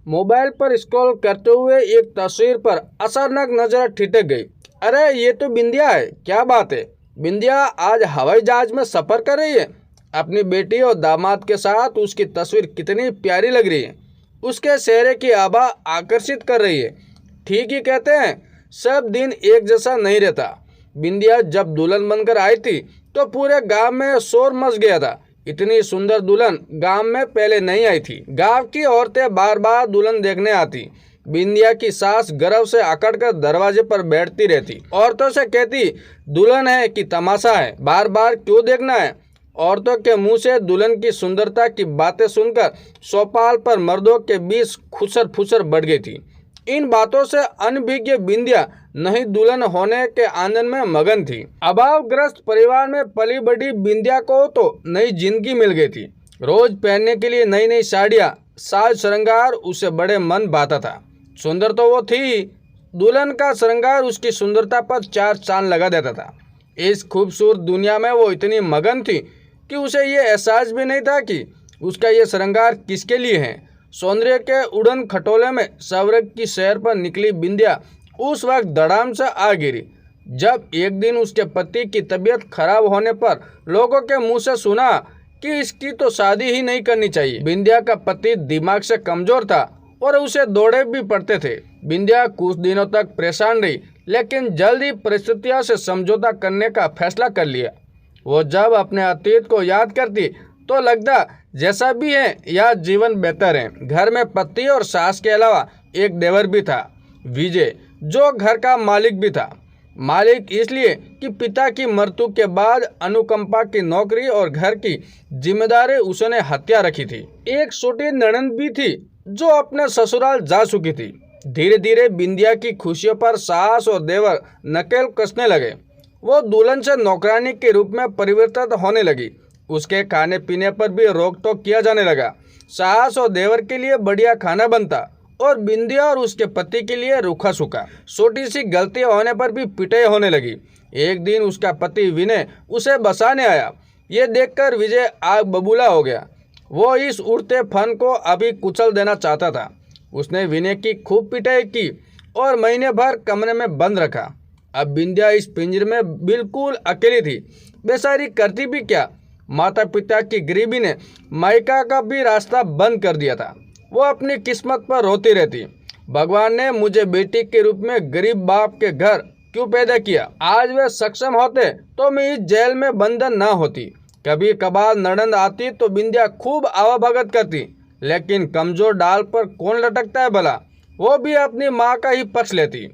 Mobile पर scroll करते हुए एक तस्वीर पर अचानक नजर ठिठक गई। अरे ये तो बिंदिया है, क्या बात है। बिंदिया आज हवाई जहाज में सफर कर रही है। अपनी बेटी और दामाद के साथ उसकी तस्वीर कितनी प्यारी लग रही है। उसके चेहरे की आभा आकर्षित कर रही है। ठीक ही कहते हैं, सब दिन एक जैसा नहीं रहता। बिंदिया जब दुल्हन बनकर आई थी तो पूरे गांव में शोर मच गया था। इतनी सुंदर दुल्हन गांव में पहले नहीं आई थी। गांव की औरतें बार बार दुल्हन देखने आती। बिंदिया की सास गर्व से अकड़कर दरवाजे पर बैठती रहती। औरतों से कहती, दुल्हन है कि तमाशा है, बार बार क्यों देखना है। औरतों के मुंह से दुल्हन की सुंदरता की बातें सुनकर चौपाल पर मर्दों के बीच खुसर फुसर बढ़ गई थी। इन बातों से अनभिज्ञ बिंदिया नहीं दुल्हन होने के आनंद में मगन थी। अभावग्रस्त परिवार में पली बड़ी बिंदिया को तो नई जिंदगी मिल गई थी। रोज पहनने के लिए नई नई साड़ियाँ, साज श्रृंगार उसे बड़े मन भाता था। सुंदर तो वो थी, दुल्हन का श्रृंगार उसकी सुंदरता पर चार चांद लगा देता था। इस खूबसूरत दुनिया में वो इतनी मगन थी कि उसे ये एहसास भी नहीं था कि उसका ये श्रृंगार किसके लिए है। सौंदर्य के उड़न खटोले में स्वर्ग की सैर पर निकली बिंदिया उस वक्त धड़ाम से आ गिरी जब एक दिन उसके पति की तबीयत खराब होने पर लोगों के मुंह से सुना कि इसकी तो शादी ही नहीं करनी चाहिए। बिंदिया का पति दिमाग से कमजोर था और उसे दौड़े भी पड़ते थे। बिंदिया कुछ दिनों तक परेशान रही, लेकिन जल्द ही परिस्थितियों से समझौता करने का फैसला कर लिया। वो जब अपने अतीत को याद करती तो लगता जैसा भी है यह जीवन बेहतर है। घर में पति और सास के अलावा एक देवर भी था, विजय, जो घर का मालिक भी था। मालिक इसलिए कि पिता की मृत्यु के बाद अनुकंपा की नौकरी और घर की जिम्मेदारी उसने हत्या रखी थी। एक छोटी ननद भी थी जो अपने ससुराल जा चुकी थी। धीरे धीरे बिंदिया की खुशियों पर सास और देवर नकेल कसने लगे। वो दुल्हन से नौकरानी के रूप में परिवर्तित होने लगी। उसके खाने पीने पर भी रोक टोक किया जाने लगा। सास और देवर के लिए बढ़िया खाना बनता और बिंदिया और उसके पति के लिए रूखा सूखा। छोटी सी गलती होने पर भी पिटाई होने लगी। एक दिन उसका पति विनय उसे बसाने आया। ये देखकर विजय आग बबूला हो गया। वो इस उड़ते फन को अभी कुचल देना चाहता था। उसने विनय की खूब पिटाई की और महीने भर कमरे में बंद रखा। अब बिंदिया इस पिंजरे में बिल्कुल अकेली थी। बेचारी करती भी क्या। माता पिता की गरीबी ने मायका का भी रास्ता बंद कर दिया था। वो अपनी किस्मत पर रोती रहती, भगवान ने मुझे बेटी के रूप में गरीब बाप के घर क्यों पैदा किया। आज वे सक्षम होते तो मैं इस जेल में बंधन ना होती। कभी कभार ननद आती तो बिंदिया खूब आवाभगत करती, लेकिन कमजोर डाल पर कौन लटकता है भला। वो भी अपनी माँ का ही पक्ष लेती।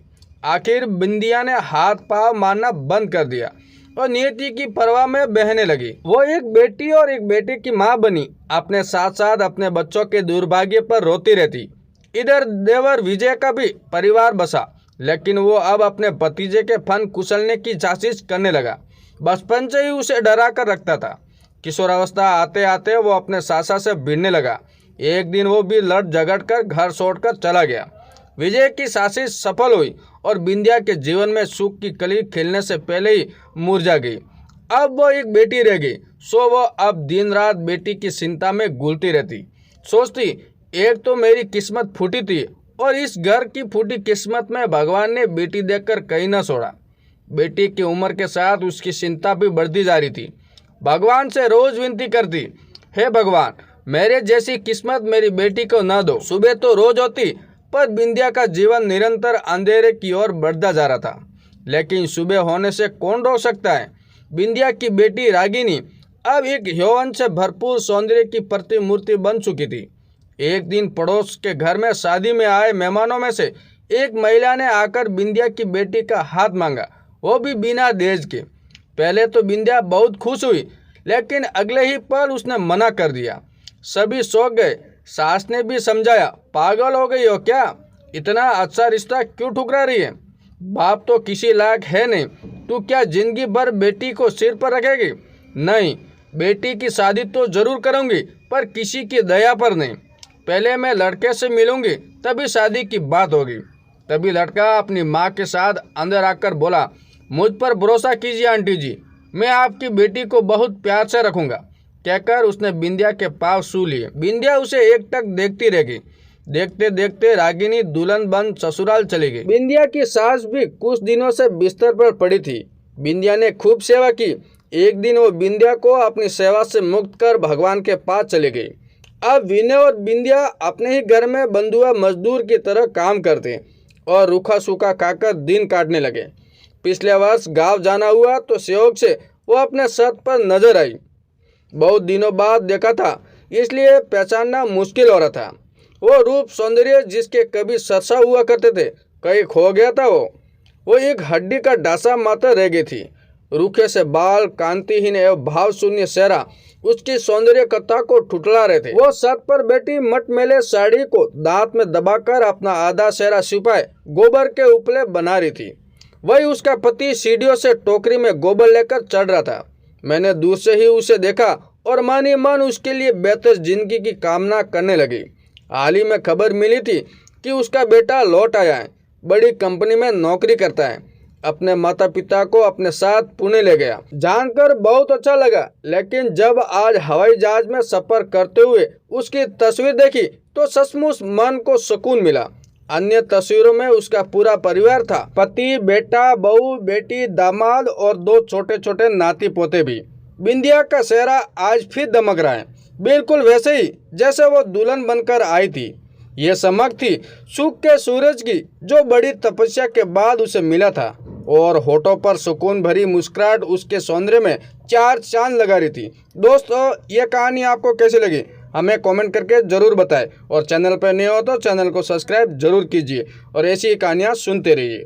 आखिर बिंदिया ने हाथ पाँव मारना बंद कर दिया और नियति की परवाह में बहने लगी। वो एक बेटी और एक बेटे की माँ बनी। अपने साथ साथ अपने बच्चों के दुर्भाग्य पर रोती रहती। इधर देवर विजय का भी परिवार बसा, लेकिन वो अब अपने भतीजे के फन कुचलने की साजिश करने लगा। बचपन से ही उसे डरा कर रखता था। किशोरावस्था आते आते वो अपने सासा से भिड़ने लगा। एक दिन वो भी लड़ झगड़ कर घर छोड़कर चला गया। विजय की साजिश सफल हुई और बिंदिया के जीवन में सुख की कली खिलने से पहले ही मुरझा गई। अब वो एक बेटी रह गई, सो वो अब दिन रात बेटी की चिंता में घुलती रहती। सोचती, एक तो मेरी किस्मत फूटी थी और इस घर की फूटी किस्मत में भगवान ने बेटी देकर कहीं न छोड़ा। बेटी की उम्र के साथ उसकी चिंता भी बढ़ती जा रही थी। भगवान से रोज विनती करती, हे भगवान, मेरे जैसी किस्मत मेरी बेटी को न दो। सुबह तो रोज होती, पर बिंदिया का जीवन निरंतर अंधेरे की ओर बढ़ता जा रहा था। लेकिन सुबह होने से कौन रोक सकता है। बिंदिया की बेटी रागिनी अब एक यौवन से भरपूर सौंदर्य की प्रतिमूर्ति बन चुकी थी। एक दिन पड़ोस के घर में शादी में आए मेहमानों में से एक महिला ने आकर बिंदिया की बेटी का हाथ मांगा, वो भी बिना दहेज के। पहले तो बिंदिया बहुत खुश हुई, लेकिन अगले ही पल उसने मना कर दिया। सभी सौंक गए। सास ने भी समझाया, पागल हो गई हो क्या, इतना अच्छा रिश्ता क्यों ठुकरा रही है। बाप तो किसी लायक है नहीं, तू क्या जिंदगी भर बेटी को सिर पर रखेगी। नहीं, बेटी की शादी तो जरूर करूंगी, पर किसी की दया पर नहीं। पहले मैं लड़के से मिलूंगी, तभी शादी की बात होगी। तभी लड़का अपनी माँ के साथ अंदर आकर बोला, मुझ पर भरोसा कीजिए आंटी जी, मैं आपकी बेटी को बहुत प्यार से रखूंगा। कहकर उसने बिंदिया के पाँव छू लिए। बिंदिया उसे एकटक देखती रह गई। देखते देखते रागिनी दुल्हन बन ससुराल चली गई। बिंदिया की सास भी कुछ दिनों से बिस्तर पर पड़ी थी। बिंदिया ने खूब सेवा की। एक दिन वो बिंदिया को अपनी सेवा से मुक्त कर भगवान के पास चली गई। अब विनय और बिंदिया अपने ही घर में बंधुआ मजदूर की तरह काम करते और रूखा सूखा खाकर दिन काटने लगे। पिछले वर्ष गांव जाना हुआ तो सहयोग से वो अपने छत पर नजर आई। बहुत दिनों बाद देखा था, इसलिए पहचानना मुश्किल हो रहा था। वो रूप सौंदर्य जिसके कभी सरसा हुआ करते थे, कहीं खो गया था। वो एक हड्डी का डासा मात्र रह गई थी। रूखे से बाल, कांतिहीन एवं भाव शून्य चेहरा उसकी सौंदर्य कथा को ठुठला रहे थे। वो छत पर बैठी मटमैले साड़ी को दांत में दबाकर अपना आधा चेहरा छिपाए गोबर के उपले बना रही थी। वही उसका पति सीढ़ियों से टोकरी में गोबर लेकर चढ़ रहा था। मैंने दूर से ही उसे देखा और मन ही मन उसके लिए बेहतर जिंदगी की कामना करने लगी। हाल ही में खबर मिली थी कि उसका बेटा लौट आया है, बड़ी कंपनी में नौकरी करता है। अपने माता पिता को अपने साथ पुणे ले गया। जानकर बहुत अच्छा लगा, लेकिन जब आज हवाई जहाज में सफर करते हुए उसकी तस्वीर देखी तो सचमुच मन को सुकून मिला। अन्य तस्वीरों में उसका पूरा परिवार था, पति, बेटा, बहू, बेटी, दामाद और 2 छोटे छोटे नाती पोते भी। बिंदिया का चेहरा आज फिर दमक रहा है, बिल्कुल वैसे ही जैसे वो दुल्हन बनकर आई थी। ये चमक थी सुख के सूरज की, जो बड़ी तपस्या के बाद उसे मिला था, और होठों पर सुकून भरी मुस्कुराहट उसके सौंदर्य में 4 चांद लगा रही थी। दोस्तों, ये कहानी आपको कैसी लगी हमें कमेंट करके ज़रूर बताएं, और चैनल पर नए हो तो चैनल को सब्सक्राइब जरूर कीजिए और ऐसी कहानियाँ सुनते रहिए।